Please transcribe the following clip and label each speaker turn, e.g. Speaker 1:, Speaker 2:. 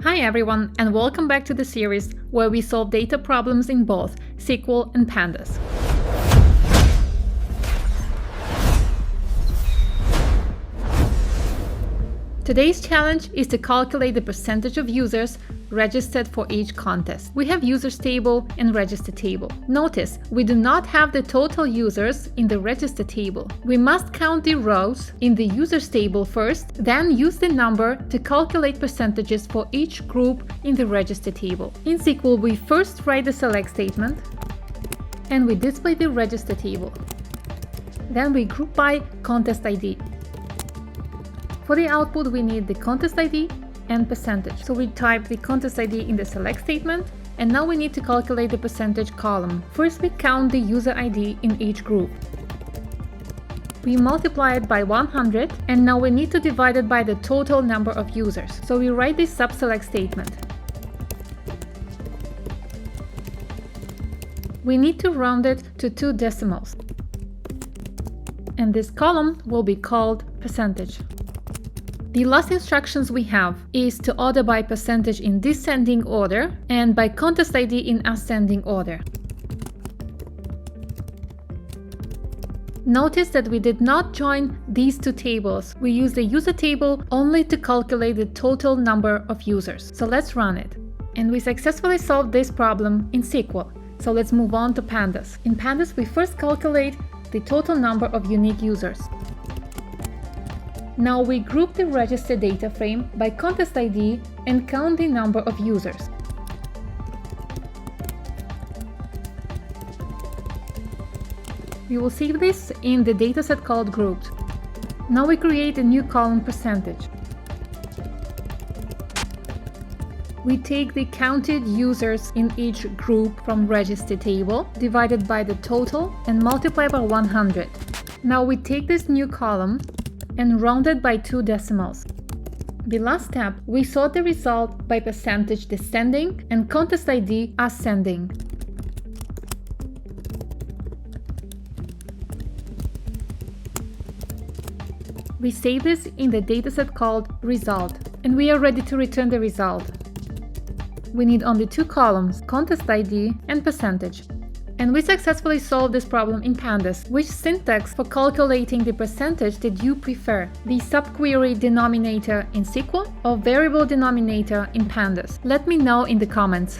Speaker 1: Hi everyone, and welcome back to the series where we solve data problems in both SQL and Pandas. Today's challenge is to calculate the percentage of users registered for each contest. We have users table and register table. Notice, we do not have the total users in the register table. We must count the rows in the users table first, then use the number to calculate percentages for each group in the register table. In SQL, we first write the select statement and we display the register table. Then we group by contest ID. For the output, we need the contest ID and percentage. So we type the contest ID in the select statement, and now we need to calculate the percentage column. First, we count the user ID in each group. We multiply it by 100, and now we need to divide it by the total number of users. So we write this sub-select statement. We need to round it to 2 decimals. And this column will be called percentage. The last instructions we have is to order by percentage in descending order and by contest ID in ascending order. Notice that we did not join these two tables. We used the user table only to calculate the total number of users. So let's run it. And we successfully solved this problem in SQL. So let's move on to Pandas. In Pandas, we first calculate the total number of unique users. Now we group the register data frame by contest ID and count the number of users. We will save this in the dataset called groups. Now we create a new column percentage. We take the counted users in each group from register table, divided by the total, and multiply by 100. Now we take this new column and round it by 2 decimals. The last step, we sort the result by percentage descending and contest ID ascending. We save this in the dataset called result, and we are ready to return the result. We need only 2 columns, contest ID and percentage. And we successfully solved this problem in Pandas. Which syntax for calculating the percentage did you prefer? The subquery denominator in SQL or variable denominator in Pandas? Let me know in the comments.